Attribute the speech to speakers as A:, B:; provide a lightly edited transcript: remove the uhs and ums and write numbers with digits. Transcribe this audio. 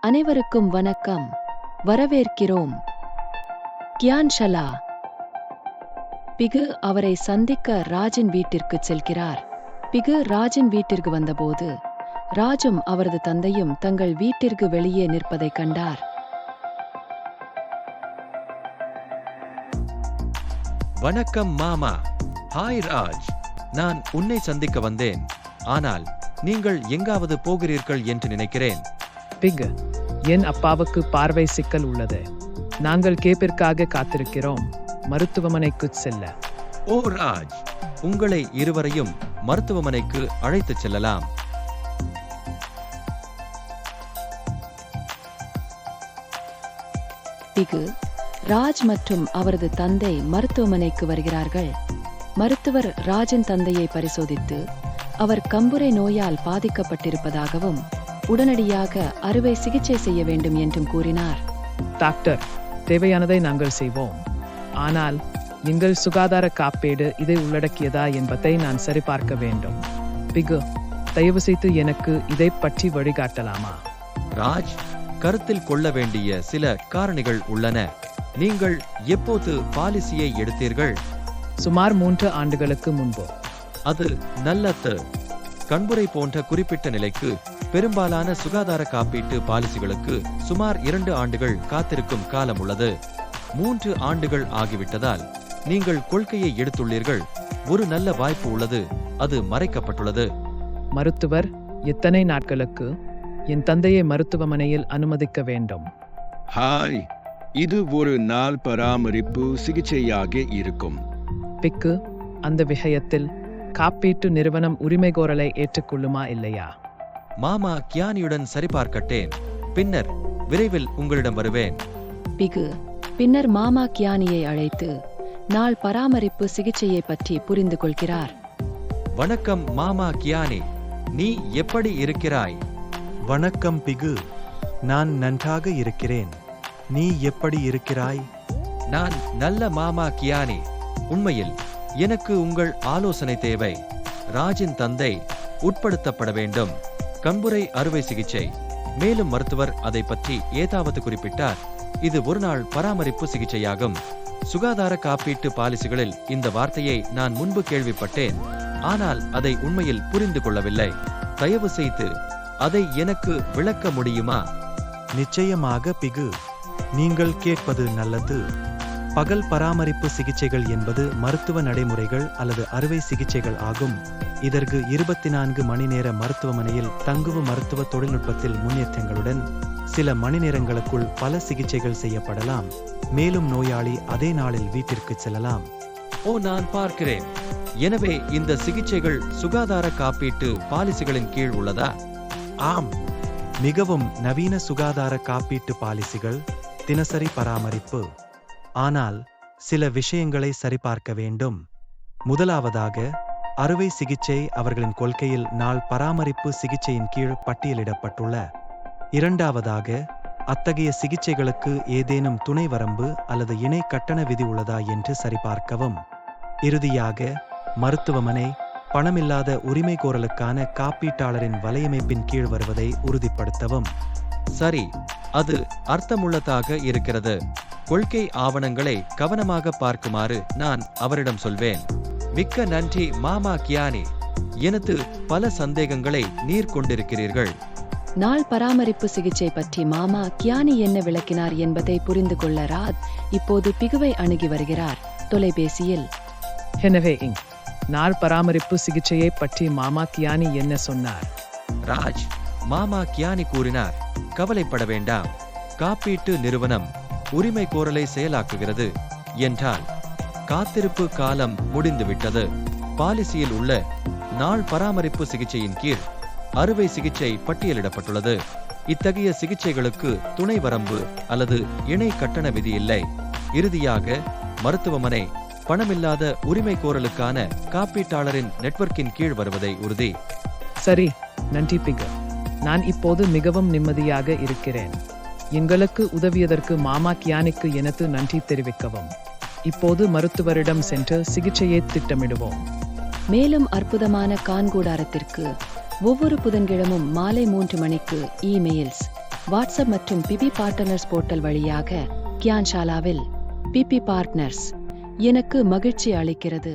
A: அனைவருக்கும் வணக்கம். வரவேற்கிறோம். கியான் ஷலா. பிகு அவரை சந்திக்க ராஜின் வீட்டிற்கு செல்கிறார். பிகு ராஜின் வீட்டிற்கு வந்தபோது ராஜும் அவரது தந்தையும் தங்கள் வீட்டிற்கு வெளியே நிற்பதைக் கண்டார்.
B: வணக்கம் மாமா. ஹாய் ராஜ், நான் உன்னை சந்திக்க வந்தேன். ஆனால் நீங்கள் எங்காவது போகிறீர்கள் என்று நினைக்கிறேன்.
C: பிக், என் அப்பாவுக்கு பார்வை சிக்கல் உள்ளது. நாங்கள் கேப்பிற்காக காத்திருக்கிறோம், மருத்துவமனைக்கு செல்ல.
B: ஓ ராஜ், உங்களை இருவரையும் மருத்துவமனைக்கு அழைத்துச் செல்லலாம்.
A: பிகு, ராஜ் மற்றும் அவரது தந்தை மருத்துவமனைக்கு வருகிறார்கள். மருத்துவர் ராஜின் தந்தையை பரிசோதித்து அவர் கம்புரை நோயால் பாதிக்கப்பட்டிருப்பதாகவும் உடனடியாக அறுவை சிகிச்சை செய்ய வேண்டும் என்றும் கூறினார்.
C: டாக்டர், தேவையானதை நாங்கள் செய்வோம். ஆனால் எங்கள் சுகாதார காப்பீடு இதை உள்ளடக்கியதா என்பதை நான் சரிபார்க்க வேண்டும். பிகு, தயவு செய்து எனக்கு இதை பற்றி வழிகாட்டலாமா?
B: ராஜ், கருத்தில் கொள்ள வேண்டிய சில காரணிகள் உள்ளன. நீங்கள் எப்போது பாலிசியை எடுத்தீர்கள்?
C: சுமார் 3 ஆண்டுகளுக்கு முன்பு.
B: அது நல்லது. கண்புரை போன்ற குறிப்பிட்ட நிலைக்கு பெரும்பாலான சுகாதார காப்பீட்டு பாலிசிகளுக்கு சுமார் 2 ஆண்டுகள் காத்திருக்கும் காலம் உள்ளது. 3 ஆண்டுகள் ஆகிவிட்டதால் நீங்கள் கொள்கையை எடுத்துள்ளீர்கள். ஒரு நல்ல வாய்ப்பு உள்ளது, அது மறைக்கப்பட்டுள்ளது.
C: மருத்துவர், எத்தனை நாட்களுக்கு என் தந்தையை மருத்துவமனையில் அனுமதிக்க வேண்டும்?
D: ஹாய், இது ஒரு நாள் பராமரிப்பு சிகிச்சையாக இருக்கும்.
C: பிக்கு, அந்த விஷயத்தில் காப்பீட்டு நிறுவனம் உரிமைகோரலை ஏற்றுக்கொள்ளுமா இல்லையா?
B: மாமா கியானியுடன் சரிபார்க்கட்டேன். பின்னர் விரைவில் உங்களிடம் வருவேன்.
A: பிகு பின்னர் மாமா கியானியை அழைத்து நாள் பராமரிப்பு சிகிச்சையை பற்றி புரிந்து கொள்கிறார்.
B: வணக்கம் மாமா கியானி, நீ எப்படி இருக்கிறாய்?
E: வணக்கம் பிகு, நான் நன்றாக இருக்கிறேன். நீ எப்படி இருக்கிறாய்?
B: நான் நல்ல மாமா கியானி. உண்மையில் எனக்கு உங்கள் ஆலோசனை தேவை. ராஜின் தந்தை உட்படுத்தப்பட வேண்டும். கண்புரை அறுவை சிகிச்சை. மேலும் மருத்துவர் அதை பற்றி ஏதாவது குறிப்பிட்டார். இது ஒரு நாள் பராமரிப்பு சிகிச்சையாகும். சுகாதார காப்பீட்டு பாலிசிகளில் இந்த வார்த்தையை நான் முன்பு கேள்விப்பட்டேன், ஆனால் அதை உண்மையில் புரிந்து கொள்ளவில்லை. தயவு செய்து அதை எனக்கு விளக்க முடியுமா?
E: நிச்சயமாக பிகு, நீங்கள் கேட்பது நல்லது. பகல் பராமரிப்பு சிகிச்சைகள் என்பது மருத்துவ நடைமுறைகள் அல்லது அறுவை சிகிச்சைகள் ஆகும். இதற்கு 24 மணி நேர மருத்துவமனையில் தங்குவு மருத்துவ தொழில்நுட்பத்தில் முன்னேற்றங்களுடன் சில மணி நேரங்களுக்குள் பல சிகிச்சைகள் செய்யப்படலாம். மேலும் நோயாளி அதே நாளில் வீட்டிற்கு செல்லலாம்.
B: ஓ, நான் பார்க்கிறேன். எனவே இந்த சிகிச்சைகள் சுகாதார காப்பீட்டு பாலிசிகளின் கீழ் உள்ளதா?
E: ஆம், மிகவும் நவீன சுகாதார காப்பீட்டு பாலிசிகள். தினசரி பராமரிப்பு. ஆனால் சில விஷயங்களை சரிபார்க்க வேண்டும். முதலாவதாக, அறுவை சிகிச்சை அவர்களின் கொள்கையில் நாள் பராமரிப்பு சிகிச்சையின் கீழ் பட்டியலிடப்பட்டுள்ள. இரண்டாவதாக, அத்தகைய சிகிச்சைகளுக்கு ஏதேனும் துணை வரம்பு அல்லது இணை கட்டண விதி உள்ளதா என்று சரிபார்க்கவும். இறுதியாக, மருத்துவமனை பணமில்லாத உரிமைகோரலுக்கான காப்பீட்டாளரின் வலையமைப்பின் கீழ் வருவதை உறுதிப்படுத்தவும்.
B: சரி, அது அர்த்தமுள்ளதாக இருக்கிறது. கொள்கை ஆவணங்களை கவனமாக பார்க்குமாறு நான் அவரிடம் சொல்வேன். மிக்க நன்றி மாமா கியானி. எனது பல சந்தேகங்களை நீர் கொண்டிருக்கிறீர்கள்.
A: நாள் பராமரிப்பு சிகிச்சை பற்றி மாமா கியானி என்ன விளக்கினார் என்பதை புரிந்து கொள்ள ராஜ் இப்போது பிகுவை அணுகி வருகிறார். தொலைபேசியில்,
C: எனவே நாள் பராமரிப்பு சிகிச்சையை பற்றி மாமா கியானி என்ன சொன்னார்?
B: ராஜ், மாமா கியானி கூறினார், கவலைப்பட வேண்டாம். காப்பீட்டு நிறுவனம் உரிமை கோரலை செயலாக்குகிறது என்றால் காத்திருப்பு காலம் முடிந்துவிட்டது. பாலிசியில் உள்ள நாள் பராமரிப்பு சிகிச்சையின் கீழ் அறுவை சிகிச்சை பட்டியலிடப்பட்டுள்ளது. இத்தகைய சிகிச்சைகளுக்கு துணை வரம்பு அல்லது இணை கட்டண விதி இல்லை. இறுதியாக, மருத்துவமனை பணமில்லாத உரிமை கோரலுக்கான காப்பீட்டாளரின் நெட்வொர்க்கின் கீழ் வருவதை உறுதி.
C: சரி, நன்றி பிகு. நான் இப்போது மிகவும் நிம்மதியாக இருக்கிறேன். எங்களுக்கு உதவியதற்கு மாமா கியானிக்கு எனது நன்றி தெரிவிக்கவும். இப்போது மருத்துவரிடம் சென்று சிகிச்சையை திட்டமிடுவோம்.
A: மேலும் அற்புதமான கான்கூடாரத்திற்கு ஒவ்வொரு புதன்கிழமும் மாலை 3 மணிக்கு இமெயில்ஸ் வாட்ஸ்அப் மற்றும் பிபி பார்ட்னர்ஸ் போர்ட்டல் வழியாக கியான்ஷாலாவில் பிபி பார்ட்னர்ஸ் எனக்கு மகிழ்ச்சி அளிக்கிறது.